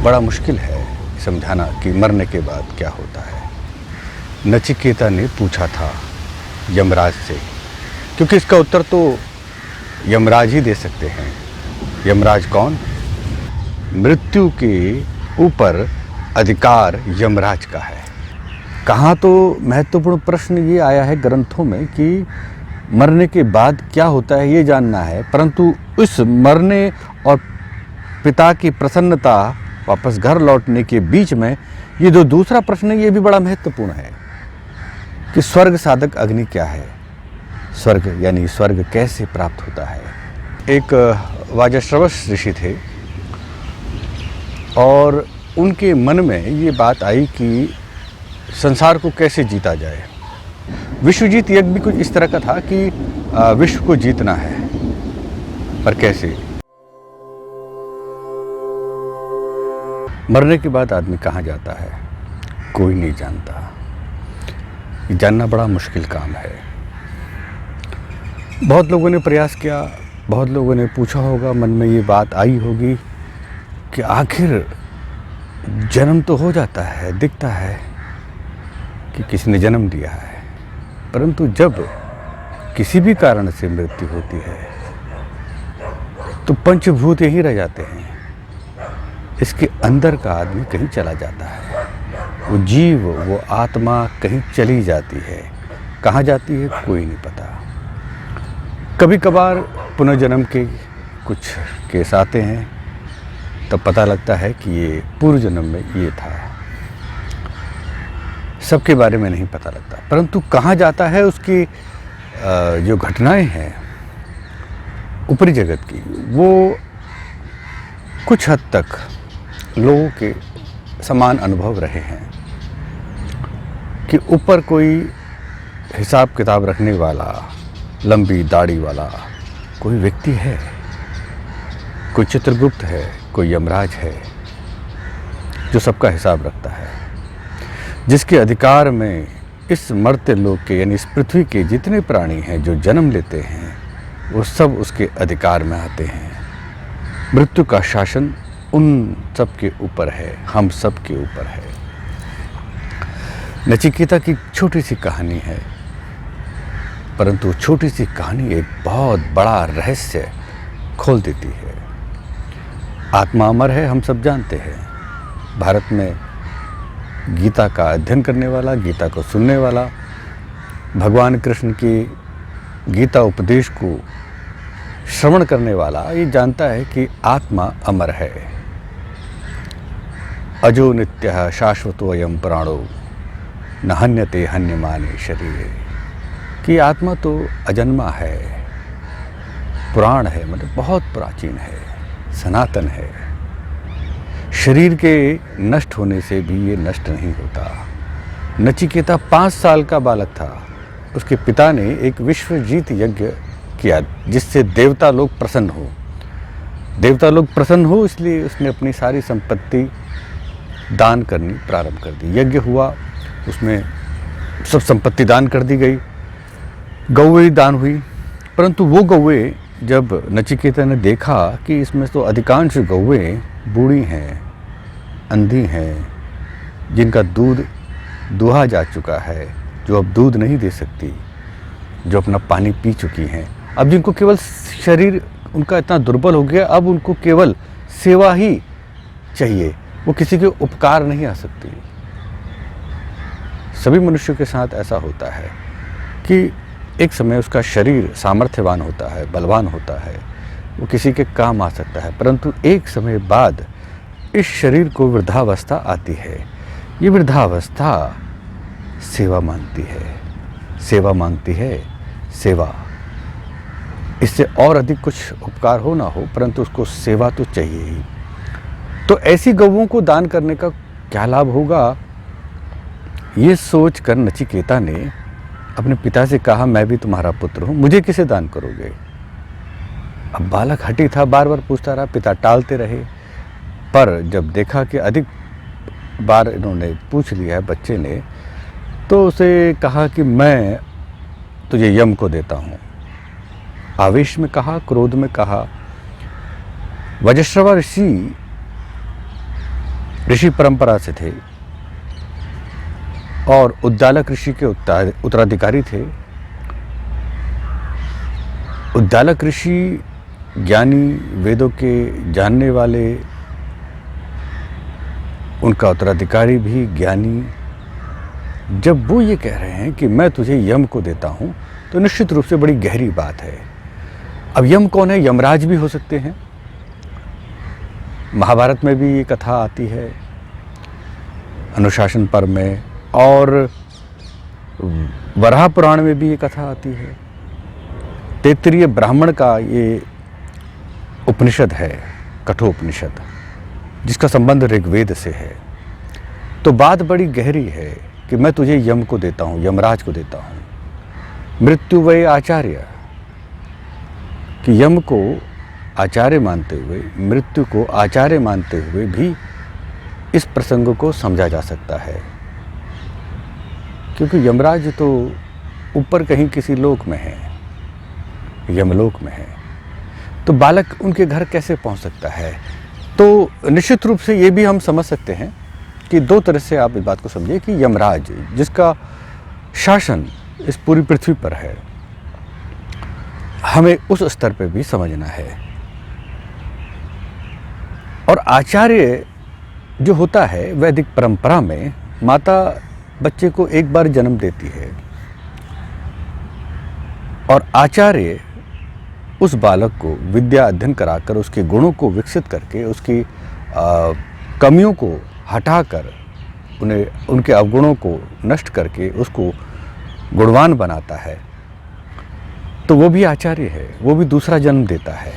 बड़ा मुश्किल है समझाना कि मरने के बाद क्या होता है। नचिकेता ने पूछा था यमराज से, क्योंकि इसका उत्तर तो यमराज ही दे सकते हैं। यमराज कौन? मृत्यु के ऊपर अधिकार यमराज का है। कहाँ तो महत्वपूर्ण प्रश्न ये आया है ग्रंथों में कि मरने के बाद क्या होता है ये जानना है, परंतु उस मरने और पिता की प्रसन्नता वापस घर लौटने के बीच में ये जो दूसरा प्रश्न है ये भी बड़ा महत्वपूर्ण है कि स्वर्ग साधक अग्नि क्या है, स्वर्ग यानी स्वर्ग कैसे प्राप्त होता है। एक वाजश्रवस ऋषि थे और उनके मन में ये बात आई कि संसार को कैसे जीता जाए। विश्वजीत यज्ञ भी कुछ इस तरह का था कि विश्व को जीतना है, पर कैसे। मरने के बाद आदमी कहाँ जाता है कोई नहीं जानता। ये जानना बड़ा मुश्किल काम है। बहुत लोगों ने प्रयास किया, बहुत लोगों ने पूछा होगा, मन में ये बात आई होगी कि आखिर जन्म तो हो जाता है, दिखता है कि किसी ने जन्म दिया है, परंतु जब किसी भी कारण से मृत्यु होती है तो पंचभूत यहीं रह जाते हैं। इसके अंदर का आदमी कहीं चला जाता है, वो जीव, वो आत्मा कहीं चली जाती है। कहाँ जाती है कोई नहीं पता। कभी कभार पुनर्जन्म के कुछ केस आते हैं, तब पता लगता है कि ये पूर्व जन्म में ये था। सबके बारे में नहीं पता लगता, परंतु कहाँ जाता है उसकी जो घटनाएं हैं ऊपरी जगत की, वो कुछ हद तक लोगों के समान अनुभव रहे हैं कि ऊपर कोई हिसाब किताब रखने वाला, लंबी दाढ़ी वाला कोई व्यक्ति है, कोई चित्रगुप्त है, कोई यमराज है जो सबका हिसाब रखता है, जिसके अधिकार में इस मर्त्य लोक के यानी इस पृथ्वी के जितने प्राणी हैं जो जन्म लेते हैं वो सब उसके अधिकार में आते हैं। मृत्यु का शासन उन सब के ऊपर है, हम सब के ऊपर है। नचिकेता की छोटी सी कहानी है, परंतु छोटी सी कहानी एक बहुत बड़ा रहस्य खोल देती है। आत्मा अमर है, हम सब जानते हैं। भारत में गीता का अध्ययन करने वाला, गीता को सुनने वाला, भगवान कृष्ण की गीता उपदेश को श्रवण करने वाला ये जानता है कि आत्मा अमर है। अजो नित्यः शाश्वतोऽयं प्राणो न हन्यते हन्यमाने शरीरे, कि आत्मा तो अजन्मा है, पुराण है, मतलब बहुत प्राचीन है, सनातन है। शरीर के नष्ट होने से भी ये नष्ट नहीं होता। नचिकेता 5 साल का बालक था। उसके पिता ने एक विश्वजीत यज्ञ किया जिससे देवता लोग प्रसन्न हो। देवता लोग प्रसन्न हो इसलिए उसने अपनी सारी संपत्ति दान करनी प्रारंभ कर दी। यज्ञ हुआ, उसमें सब संपत्ति दान कर दी गई, गौएं दान हुई, परंतु वो गौएं जब नचिकेता ने देखा कि इसमें तो अधिकांश गौएं बूढ़ी हैं, अंधी हैं, जिनका दूध दुहा जा चुका है, जो अब दूध नहीं दे सकती, जो अपना पानी पी चुकी हैं, अब जिनको केवल शरीर उनका इतना दुर्बल हो गया, अब उनको केवल सेवा ही चाहिए, वो किसी के उपकार नहीं आ सकती। सभी मनुष्यों के साथ ऐसा होता है कि एक समय उसका शरीर सामर्थ्यवान होता है, बलवान होता है, वो किसी के काम आ सकता है, परंतु एक समय बाद इस शरीर को वृद्धावस्था आती है। ये वृद्धावस्था सेवा मांगती है, सेवा मांगती है, सेवा। इससे और अधिक कुछ उपकार हो ना हो, परंतु उसको सेवा तो चाहिए ही। तो ऐसी गौओं को दान करने का क्या लाभ होगा, ये सोच कर नचिकेता ने अपने पिता से कहा, मैं भी तुम्हारा पुत्र हूँ, मुझे किसे दान करोगे। अब बालक हठी था, बार बार पूछता रहा, पिता टालते रहे, पर जब देखा कि अधिक बार इन्होंने पूछ लिया है बच्चे ने, तो उसे कहा कि मैं तुझे यम को देता हूँ। आवेश में कहा, क्रोध में कहा। वज्रश्रवा ऋषि ऋषि परंपरा से थे और उद्दालक ऋषि के उत्तराधिकारी थे। उद्दालक ऋषि ज्ञानी, वेदों के जानने वाले, उनका उत्तराधिकारी भी ज्ञानी। जब वो ये कह रहे हैं कि मैं तुझे यम को देता हूँ, तो निश्चित रूप से बड़ी गहरी बात है। अब यम कौन है? यमराज भी हो सकते हैं। महाभारत में भी ये कथा आती है, अनुशासन पर्व में, और वराह पुराण में भी ये कथा आती है। तैत्तिरीय ब्राह्मण का ये उपनिषद है, कठोपनिषद, जिसका संबंध ऋग्वेद से है। तो बात बड़ी गहरी है कि मैं तुझे यम को देता हूँ, यमराज को देता हूँ। मृत्यु वै आचार्य, कि यम को आचार्य मानते हुए, मृत्यु को आचार्य मानते हुए भी इस प्रसंग को समझा जा सकता है। क्योंकि यमराज तो ऊपर कहीं किसी लोक में है, यमलोक में है, तो बालक उनके घर कैसे पहुंच सकता है? तो निश्चित रूप से ये भी हम समझ सकते हैं कि दो तरह से आप इस बात को समझिए कि यमराज, जिसका शासन इस पूरी पृथ्वी पर है, हमें उस स्तर पे भी समझना है। और आचार्य जो होता है, वैदिक परंपरा में माता बच्चे को एक बार जन्म देती है और आचार्य उस बालक को विद्या अध्ययन कराकर, उसके गुणों को विकसित करके, उसकी कमियों को हटाकर, उनके अवगुणों को नष्ट करके उसको गुणवान बनाता है। तो वो भी आचार्य है, वो भी दूसरा जन्म देता है।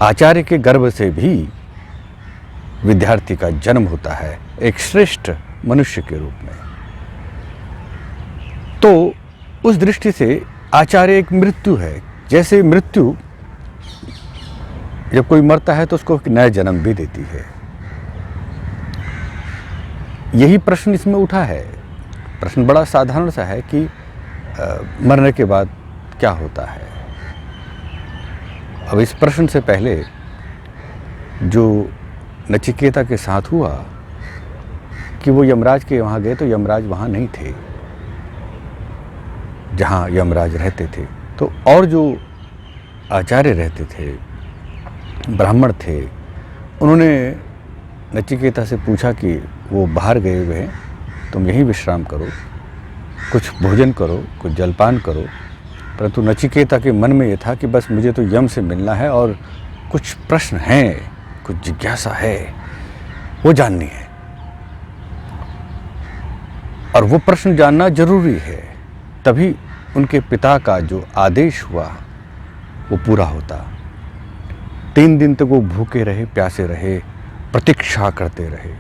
आचार्य के गर्भ से भी विद्यार्थी का जन्म होता है, एक श्रेष्ठ मनुष्य के रूप में। तो उस दृष्टि से आचार्य एक मृत्यु है। जैसे मृत्यु, जब कोई मरता है तो उसको एक नया जन्म भी देती है। यही प्रश्न इसमें उठा है। प्रश्न बड़ा साधारण सा है कि मरने के बाद क्या होता है। अब इस प्रश्न से पहले जो नचिकेता के साथ हुआ कि वो यमराज के वहाँ गए, तो यमराज वहाँ नहीं थे जहाँ यमराज रहते थे। तो और जो आचार्य रहते थे, ब्राह्मण थे, उन्होंने नचिकेता से पूछा कि वो बाहर गए हुए हैं, तुम यहीं विश्राम करो, कुछ भोजन करो, कुछ जलपान करो। परंतु नचिकेता के मन में ये था कि बस मुझे तो यम से मिलना है और कुछ प्रश्न हैं, कुछ जिज्ञासा है, वो जाननी है, और वो प्रश्न जानना जरूरी है। तभी उनके पिता का जो आदेश हुआ वो पूरा होता। 3 दिन तक वो भूखे रहे, प्यासे रहे, प्रतीक्षा करते रहे।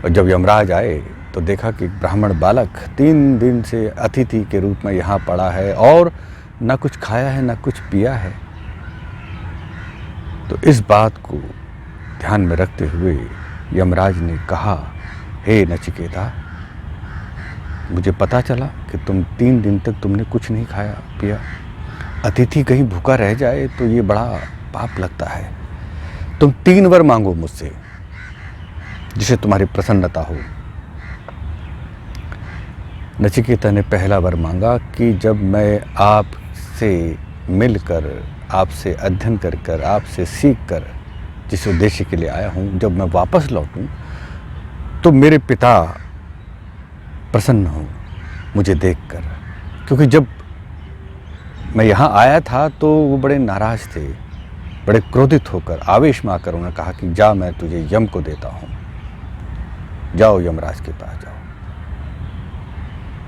और जब यमराज आए तो देखा कि ब्राह्मण बालक 3 दिन से अतिथि के रूप में यहाँ पड़ा है और ना कुछ खाया है, ना कुछ पिया है। तो इस बात को ध्यान में रखते हुए यमराज ने कहा, हे नचिकेता, मुझे पता चला कि तुम 3 दिन तक तुमने कुछ नहीं खाया पिया। अतिथि कहीं भूखा रह जाए तो ये बड़ा पाप लगता है। तुम 3 वर मांगो मुझसे, जिसे तुम्हारी प्रसन्नता हो। नचिकेता ने पहला वर मांगा कि जब मैं आपसे मिलकर, आपसे अध्ययन कर, आपसे सीख कर, जिस उद्देश्य के लिए आया हूँ, जब मैं वापस लौटूं तो मेरे पिता प्रसन्न हो मुझे देखकर। क्योंकि जब मैं यहाँ आया था तो वो बड़े नाराज थे, बड़े क्रोधित होकर, आवेश में आकर उन्होंने कहा कि जा, मैं तुझे यम को देता हूँ, जाओ यमराज के पास जाओ।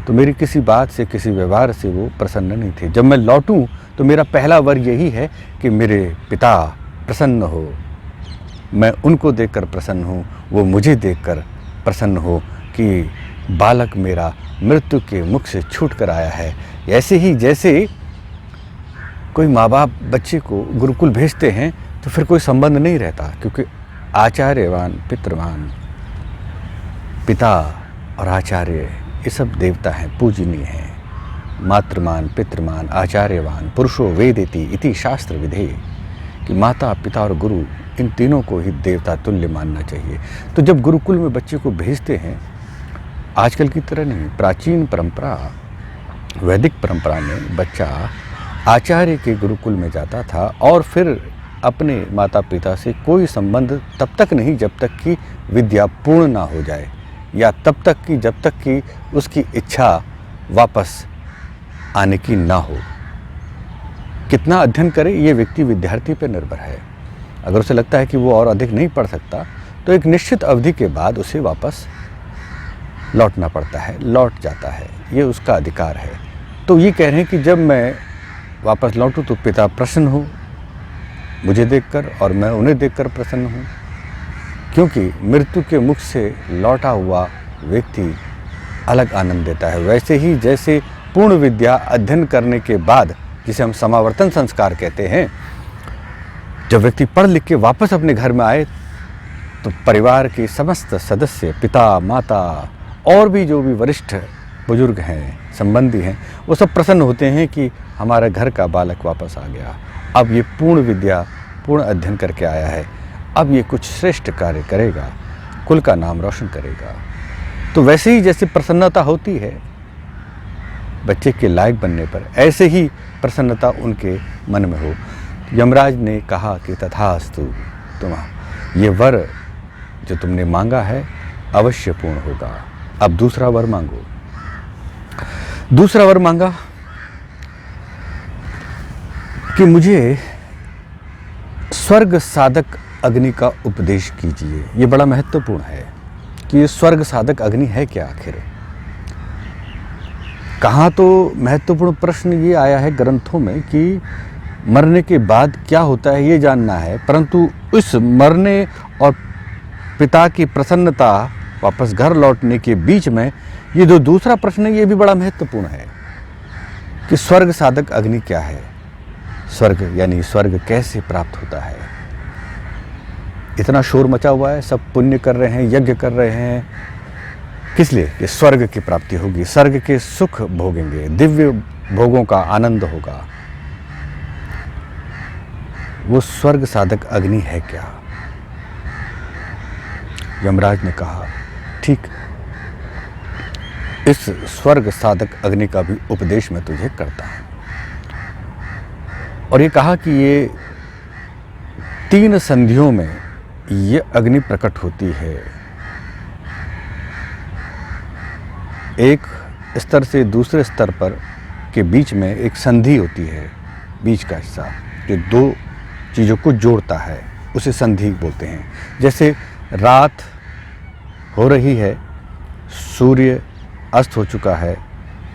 तो मेरी किसी बात से, किसी व्यवहार से वो प्रसन्न नहीं थे। जब मैं लौटूं तो मेरा पहला वर यही है कि मेरे पिता प्रसन्न हो, मैं उनको देखकर प्रसन्न हूँ, वो मुझे देखकर प्रसन्न हो कि बालक मेरा मृत्यु के मुख से छूट कर आया है। ऐसे ही जैसे कोई माँ बाप बच्चे को गुरुकुल भेजते हैं तो फिर कोई संबंध नहीं रहता, क्योंकि आचार्यवान पितृवान, पिता और आचार्य ये सब देवता हैं, पूजनीय हैं। मातृमान पितृमान आचार्यवान पुरुषो वेदेति इति शास्त्र विधे, कि माता, पिता और गुरु, इन तीनों को ही देवता तुल्य मानना चाहिए। तो जब गुरुकुल में बच्चे को भेजते हैं, आजकल की तरह नहीं, प्राचीन परंपरा, वैदिक परंपरा में बच्चा आचार्य के गुरुकुल में जाता था और फिर अपने माता पिता से कोई संबंध तब तक नहीं जब तक कि विद्या पूर्ण ना हो जाए, या तब तक कि जब तक कि उसकी इच्छा वापस आने की ना हो। कितना अध्ययन करे ये व्यक्ति विद्यार्थी पर निर्भर है। अगर उसे लगता है कि वो और अधिक नहीं पढ़ सकता तो एक निश्चित अवधि के बाद उसे वापस लौटना पड़ता है, लौट जाता है, ये उसका अधिकार है। तो ये कह रहे हैं कि जब मैं वापस लौटूं तो पिता प्रसन्न हो मुझे देखकर और मैं उन्हें देखकर प्रसन्न हूँ, क्योंकि मृत्यु के मुख से लौटा हुआ व्यक्ति अलग आनंद देता है। वैसे ही जैसे पूर्ण विद्या अध्ययन करने के बाद, जिसे हम समावर्तन संस्कार कहते हैं, जब व्यक्ति पढ़ लिख के वापस अपने घर में आए तो परिवार के समस्त सदस्य, पिता, माता और भी जो भी वरिष्ठ बुजुर्ग हैं, संबंधी हैं, वो सब प्रसन्न होते हैं कि हमारा घर का बालक वापस आ गया। अब ये पूर्ण विद्या, पूर्ण अध्ययन करके आया है, अब ये कुछ श्रेष्ठ कार्य करेगा, कुल का नाम रोशन करेगा। तो वैसे ही जैसे प्रसन्नता होती है बच्चे के लायक बनने पर, ऐसे ही प्रसन्नता उनके मन में हो। यमराज ने कहा कि तथास्तु, तुम ये वर जो तुमने मांगा है अवश्य पूर्ण होगा। अब दूसरा वर मांगो। दूसरा वर मांगा कि मुझे स्वर्ग साधक अग्नि का उपदेश कीजिए। ये बड़ा महत्वपूर्ण है कि ये स्वर्ग साधक अग्नि है क्या आखिर। कहाँ तो महत्वपूर्ण प्रश्न ये आया है ग्रंथों में कि मरने के बाद क्या होता है ये जानना है, परंतु इस मरने और पिता की प्रसन्नता वापस घर लौटने के बीच में ये जो दूसरा प्रश्न है ये भी बड़ा महत्वपूर्ण है कि स्वर्ग साधक अग्नि क्या है। स्वर्ग यानी स्वर्ग कैसे प्राप्त होता है। इतना शोर मचा हुआ है, सब पुण्य कर रहे हैं, यज्ञ कर रहे हैं, किस लिए? कि स्वर्ग की प्राप्ति होगी, स्वर्ग के सुख भोगेंगे, दिव्य भोगों का आनंद होगा। वो स्वर्ग साधक अग्नि है क्या? यमराज ने कहा ठीक, इस स्वर्ग साधक अग्नि का भी उपदेश मैं तुझे करता हूं। और ये कहा कि ये 3 संधियों में ये अग्नि प्रकट होती है। एक स्तर से दूसरे स्तर पर के बीच में एक संधि होती है, बीच का हिस्सा जो 2 चीज़ों को जोड़ता है, उसे संधि बोलते हैं। जैसे रात हो रही है, सूर्य अस्त हो चुका है,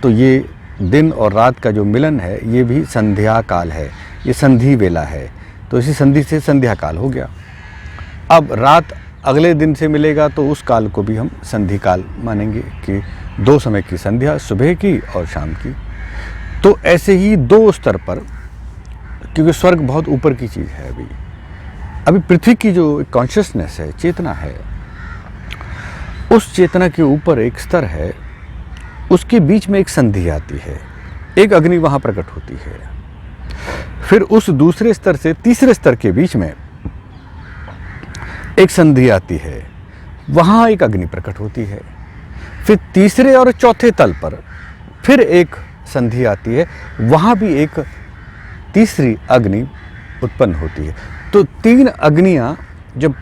तो ये दिन और रात का जो मिलन है ये भी संध्या काल है, ये संधि वेला है। तो इसी संधि से संध्या काल हो गया। अब रात अगले दिन से मिलेगा तो उस काल को भी हम संधि काल मानेंगे कि 2 समय की संध्या, सुबह की और शाम की। तो ऐसे ही 2 स्तर पर, क्योंकि स्वर्ग बहुत ऊपर की चीज़ है, अभी पृथ्वी की जो कॉन्शियसनेस है, चेतना है, उस चेतना के ऊपर एक स्तर है, उसके बीच में एक संधि आती है, एक अग्नि वहाँ प्रकट होती है। फिर उस दूसरे स्तर से तीसरे स्तर के बीच में एक संधि आती है, वहाँ एक अग्नि प्रकट होती है। फिर तीसरे और चौथे तल पर फिर एक संधि आती है, वहाँ भी एक तीसरी अग्नि उत्पन्न होती है। तो 3 अग्नियाँ जब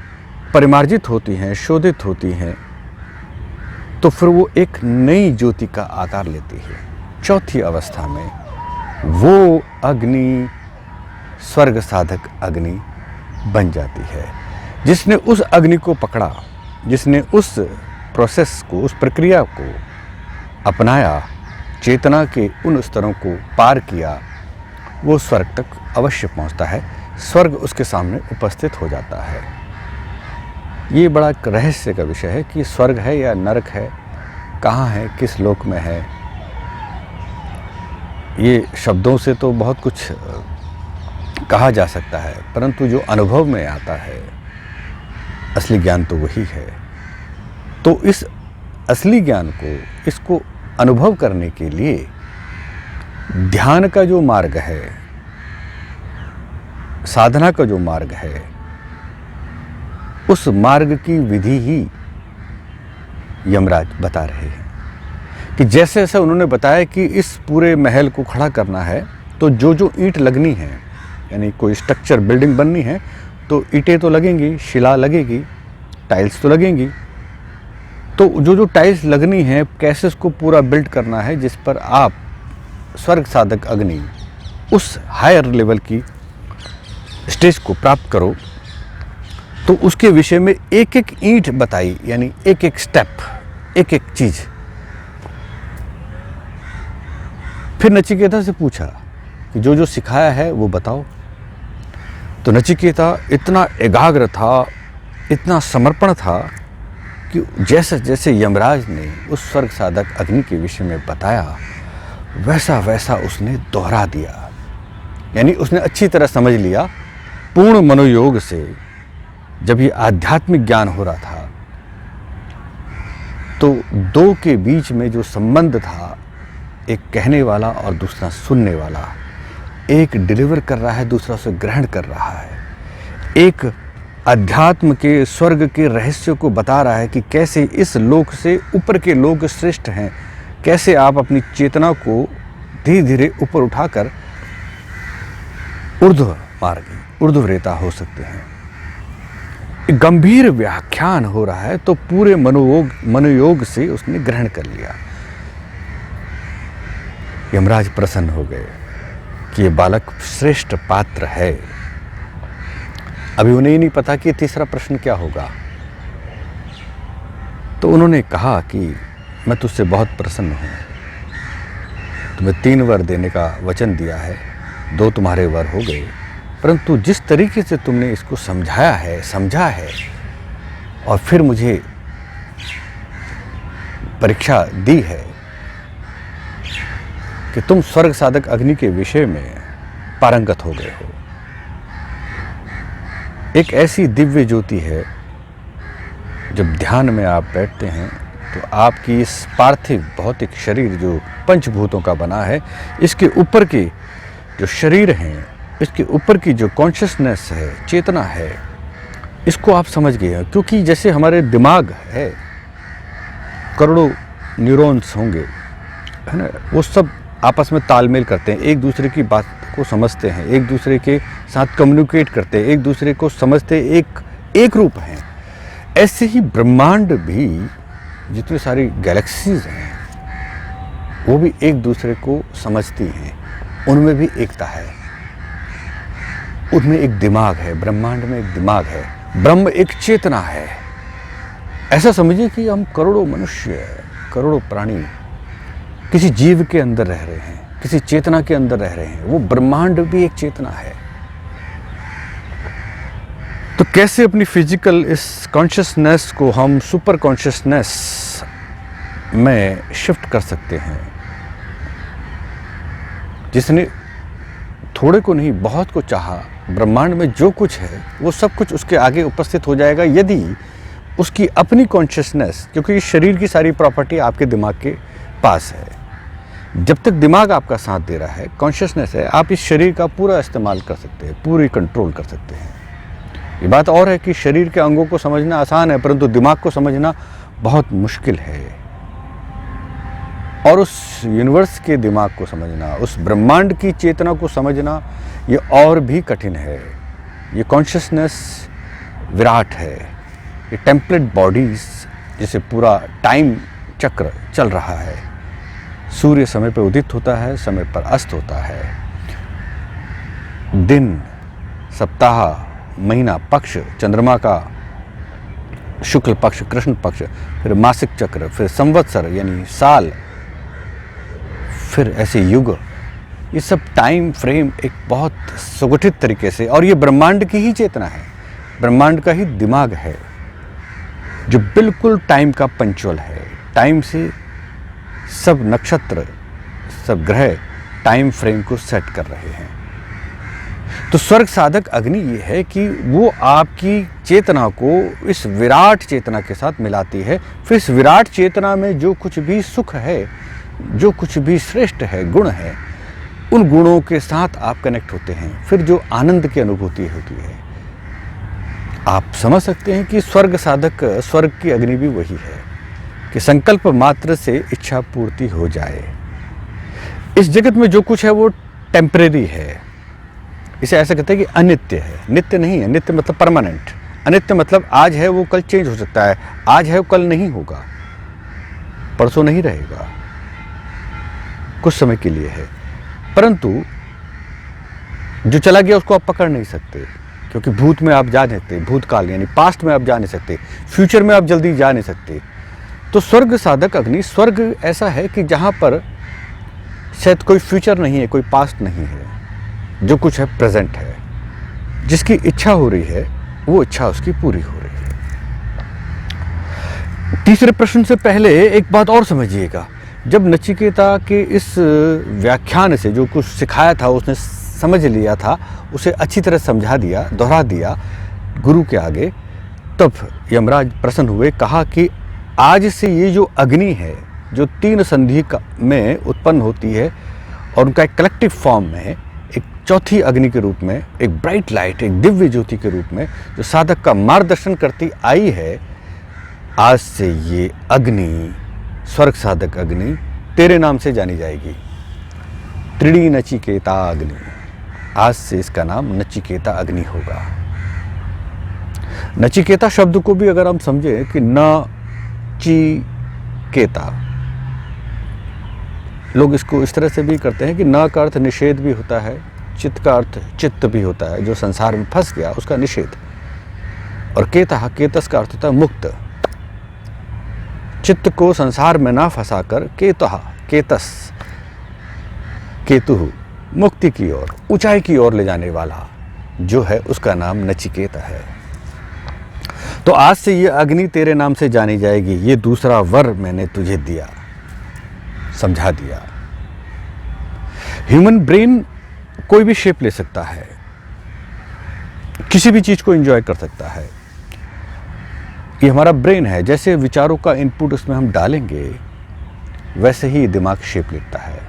परिमार्जित होती हैं, शोधित होती हैं, तो फिर वो एक नई ज्योति का आकार लेती है। चौथी अवस्था में वो अग्नि स्वर्ग साधक अग्नि बन जाती है। जिसने उस अग्नि को पकड़ा, जिसने उस प्रोसेस को, उस प्रक्रिया को अपनाया, चेतना के उन स्तरों को पार किया, वो स्वर्ग तक अवश्य पहुंचता है, स्वर्ग उसके सामने उपस्थित हो जाता है। ये बड़ा एक रहस्य का विषय है कि स्वर्ग है या नरक है, कहाँ है, किस लोक में है। ये शब्दों से तो बहुत कुछ कहा जा सकता है, परंतु जो अनुभव में आता है, असली ज्ञान तो वही है। तो इस असली ज्ञान को, इसको अनुभव करने के लिए ध्यान का जो मार्ग है, साधना का जो मार्ग है, उस मार्ग की विधि ही यमराज बता रहे हैं कि जैसे जैसे उन्होंने बताया कि इस पूरे महल को खड़ा करना है तो जो जो ईंट लगनी है, यानी कोई स्ट्रक्चर बिल्डिंग बननी है तो ईंटें तो लगेंगी, शिला लगेगी, टाइल्स तो लगेंगी। तो जो जो टाइल्स लगनी है, कैसे उसको पूरा बिल्ड करना है जिस पर आप स्वर्ग साधक अग्नि उस हायर लेवल की स्टेज को प्राप्त करो, तो उसके विषय में एक एक ईंट बताई, यानी एक एक स्टेप, एक एक चीज। फिर नचिकेता से पूछा कि जो जो सिखाया है वो बताओ। तो नचिकेता इतना एकाग्र था, इतना समर्पण था कि जैसे जैसे यमराज ने उस स्वर्ग साधक अग्नि के विषय में बताया वैसा वैसा उसने दोहरा दिया। यानी उसने अच्छी तरह समझ लिया। पूर्ण मनोयोग से जब ये आध्यात्मिक ज्ञान हो रहा था तो दो के बीच में जो संबंध था, एक कहने वाला और दूसरा सुनने वाला, एक डिलीवर कर रहा है, दूसरा उसे ग्रहण कर रहा है, एक अध्यात्म के स्वर्ग के रहस्य को बता रहा है कि कैसे इस लोक से ऊपर के लोग श्रेष्ठ हैं, कैसे आप अपनी चेतना को धीरे धीरे ऊपर उठाकर ऊर्ध्व मार्गी, ऊर्ध्वरेता हो सकते हैं। गंभीर व्याख्यान हो रहा है तो पूरे मनोयोग से उसने ग्रहण कर लिया। यमराज प्रसन्न हो गए कि ये बालक श्रेष्ठ पात्र है। अभी उन्हें ही नहीं पता कि तीसरा प्रश्न क्या होगा। तो उन्होंने कहा कि मैं तुझसे बहुत प्रसन्न हूँ, तुम्हें 3 वर देने का वचन दिया है, 2 तुम्हारे वर हो गए, परंतु जिस तरीके से तुमने इसको समझाया है, समझा है और फिर मुझे परीक्षा दी है कि तुम स्वर्ग साधक अग्नि के विषय में पारंगत हो गए हो। एक ऐसी दिव्य ज्योति है, जब ध्यान में आप बैठते हैं तो आपकी इस पार्थिव भौतिक शरीर जो पंचभूतों का बना है, इसके ऊपर के जो शरीर हैं, इसके ऊपर की जो कॉन्शियसनेस है, चेतना है, इसको आप समझ गए हैं। क्योंकि जैसे हमारे दिमाग है, करोड़ों न्यूरॉन्स होंगे, है ना, वो सब आपस में तालमेल करते हैं, एक दूसरे की बात को समझते हैं, एक दूसरे के साथ कम्युनिकेट करते हैं, एक दूसरे को समझते, एक रूप हैं। ऐसे ही ब्रह्मांड भी, जितनी सारी गैलेक्सीज हैं, वो भी एक दूसरे को समझती हैं, उनमें भी एकता है। उनमें एक दिमाग है, ब्रह्मांड में एक दिमाग है, ब्रह्म एक चेतना है। ऐसा समझिए कि हम करोड़ों मनुष्य, करोड़ों प्राणी किसी जीव के अंदर रह रहे हैं, किसी चेतना के अंदर रह रहे हैं। वो ब्रह्मांड भी एक चेतना है। तो कैसे अपनी फिजिकल इस कॉन्शियसनेस को हम सुपर कॉन्शियसनेस में शिफ्ट कर सकते हैं। जिसने थोड़े को नहीं बहुत को चाहा, ब्रह्मांड में जो कुछ है वो सब कुछ उसके आगे उपस्थित हो जाएगा, यदि उसकी अपनी कॉन्शियसनेस, क्योंकि शरीर की सारी प्रॉपर्टी आपके दिमाग के पास है। जब तक दिमाग आपका साथ दे रहा है, कॉन्शियसनेस है, आप इस शरीर का पूरा इस्तेमाल कर सकते हैं, पूरी कंट्रोल कर सकते हैं। ये बात और है कि शरीर के अंगों को समझना आसान है, परंतु दिमाग को समझना बहुत मुश्किल है। और उस यूनिवर्स के दिमाग को समझना, उस ब्रह्मांड की चेतना को समझना, ये और भी कठिन है। ये कॉन्शियसनेस विराट है, ये टेम्पलेट बॉडीज, जिसे पूरा टाइम चक्र चल रहा है। सूर्य समय पर उदित होता है, समय पर अस्त होता है। दिन, सप्ताह, महीना, पक्ष, चंद्रमा का शुक्ल पक्ष, कृष्ण पक्ष, फिर मासिक चक्र, फिर संवत्सर यानी साल, फिर ऐसे युग, ये सब टाइम फ्रेम एक बहुत सुगठित तरीके से, और ये ब्रह्मांड की ही चेतना है, ब्रह्मांड का ही दिमाग है, जो बिल्कुल टाइम का पंचुअल है। टाइम से सब नक्षत्र, सब ग्रह टाइम फ्रेम को सेट कर रहे हैं। तो स्वर्ग साधक अग्नि ये है कि वो आपकी चेतना को इस विराट चेतना के साथ मिलाती है। फिर इस विराट चेतना में जो कुछ भी सुख है, जो कुछ भी श्रेष्ठ है, गुण है, उन गुणों के साथ आप कनेक्ट होते हैं, फिर जो आनंद की अनुभूति होती है, आप समझ सकते हैं कि स्वर्ग साधक, स्वर्ग की अग्नि भी वही है कि संकल्प मात्र से इच्छा पूर्ति हो जाए। इस जगत में जो कुछ है वो टेम्परेरी है, इसे ऐसा कहते हैं कि अनित्य है, नित्य नहीं है। नित्य मतलब परमानेंट, अनित्य मतलब आज है वो कल चेंज हो सकता है, आज है वो कल नहीं होगा, परसों नहीं रहेगा, कुछ समय के लिए है। परंतु जो चला गया उसको आप पकड़ नहीं सकते, क्योंकि भूत में आप जा नहीं सकते, भूतकाल यानी पास्ट में आप जा नहीं सकते, फ्यूचर में आप जल्दी जा नहीं सकते। तो स्वर्ग साधक अग्नि, स्वर्ग ऐसा है कि जहाँ पर शायद कोई फ्यूचर नहीं है, कोई पास्ट नहीं है, जो कुछ है प्रेजेंट है। जिसकी इच्छा हो रही है वो इच्छा उसकी पूरी हो रही है। तीसरे प्रश्न से पहले एक बात और समझिएगा, जब नचिकेता के इस व्याख्यान से जो कुछ सिखाया था, उसने समझ लिया था, उसे अच्छी तरह समझा दिया, दोहरा दिया गुरु के आगे, तब यमराज प्रसन्न हुए। कहा कि आज से ये जो अग्नि है, जो 3 संधि में उत्पन्न होती है और उनका एक कलेक्टिव फॉर्म में, एक चौथी अग्नि के रूप में, एक ब्राइट लाइट, एक दिव्य ज्योति के रूप में जो साधक का मार्गदर्शन करती आई है, आज से ये अग्नि, स्वर्ग साधक अग्नि तेरे नाम से जानी जाएगी। त्रिणी नचिकेता अग्नि, आज से इसका नाम नचिकेता अग्नि होगा। नचिकेता शब्द को भी अगर हम समझें कि नचिकेता, लोग इसको इस तरह से भी करते हैं कि न का अर्थ निषेध भी होता है, चित्त का अर्थ चित्त भी होता है, जो संसार में फंस गया उसका निषेध, और केता, केतस का अर्थ होता है मुक्त, चित्त को संसार में ना फंसाकर केतः, केतस, केतु, मुक्ति की ओर, ऊंचाई की ओर ले जाने वाला जो है उसका नाम नचिकेता है। तो आज से ये अग्नि तेरे नाम से जानी जाएगी, ये दूसरा वर मैंने तुझे दिया, समझा दिया। ह्यूमन ब्रेन कोई भी शेप ले सकता है, किसी भी चीज को एंजॉय कर सकता है। ये हमारा ब्रेन है, जैसे विचारों का इनपुट उसमें हम डालेंगे वैसे ही दिमाग शेप लेता है।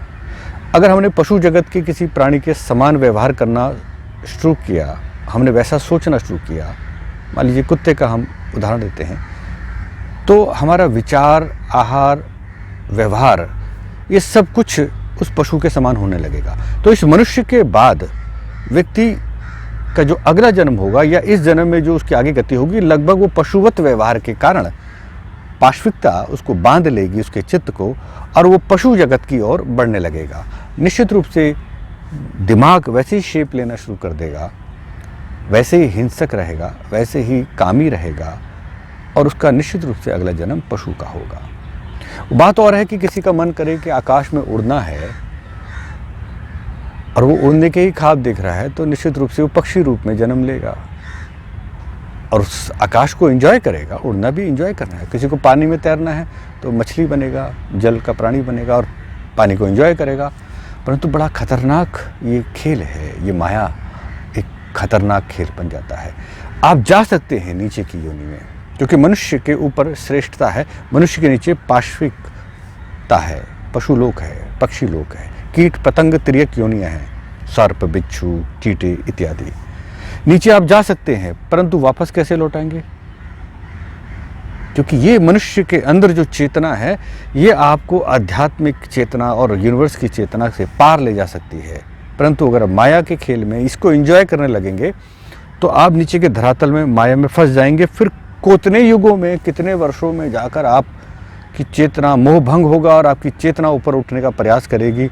अगर हमने पशु जगत के किसी प्राणी के समान व्यवहार करना शुरू किया, हमने वैसा सोचना शुरू किया, मान लीजिए कुत्ते का हम उदाहरण देते हैं, तो हमारा विचार, आहार, व्यवहार, ये सब कुछ उस पशु के समान होने लगेगा। तो इस मनुष्य के बाद व्यक्ति का जो अगला जन्म होगा या इस जन्म में जो उसकी आगे गति होगी, लगभग वो पशुवत व्यवहार के कारण पाश्विकता उसको बांध लेगी, उसके चित्त को, और वो पशु जगत की ओर बढ़ने लगेगा। निश्चित रूप से दिमाग वैसे ही शेप लेना शुरू कर देगा, वैसे ही हिंसक रहेगा, वैसे ही कामी रहेगा, और उसका निश्चित रूप से अगला जन्म पशु का होगा। बात और है कि किसी का मन करे कि आकाश में उड़ना है और वो उड़ने के ही ख्वाब देख रहा है, तो निश्चित रूप से वो पक्षी रूप में जन्म लेगा और उस आकाश को एंजॉय करेगा। उड़ना भी एंजॉय करना है। किसी को पानी में तैरना है तो मछली बनेगा, जल का प्राणी बनेगा और पानी को एंजॉय करेगा। परंतु बड़ा खतरनाक ये खेल है, ये माया एक खतरनाक खेल बन जाता है। आप जा सकते हैं नीचे की योनि में, क्योंकि मनुष्य के ऊपर श्रेष्ठता है, मनुष्य के नीचे पाश्विकता है, पशु लोक है, पक्षी लोक है, कीट पतंग तिर्यक योनियाँ हैं, सर्प, बिच्छू, चींटे इत्यादि। नीचे आप जा सकते हैं, परंतु वापस कैसे लौटाएंगे? क्योंकि ये मनुष्य के अंदर जो चेतना है, ये आपको आध्यात्मिक चेतना और यूनिवर्स की चेतना से पार ले जा सकती है। परंतु अगर माया के खेल में इसको एंजॉय करने लगेंगे तो आप नीचे के धरातल में माया में फंस जाएंगे। फिर कितने युगों में, कितने वर्षों में जाकर आपकी चेतना मोह भंग होगा और आपकी चेतना ऊपर उठने का प्रयास करेगी।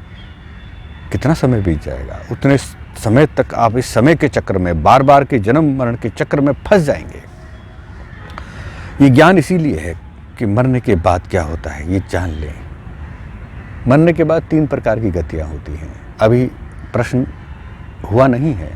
कितना समय बीत जाएगा, उतने समय तक आप इस समय के चक्र में, बार बार के जन्म मरण के चक्र में फंस जाएंगे। ये ज्ञान इसीलिए है कि मरने के बाद क्या होता है ये जान लें। मरने के बाद 3 प्रकार की गतियाँ होती हैं। अभी प्रश्न हुआ नहीं है,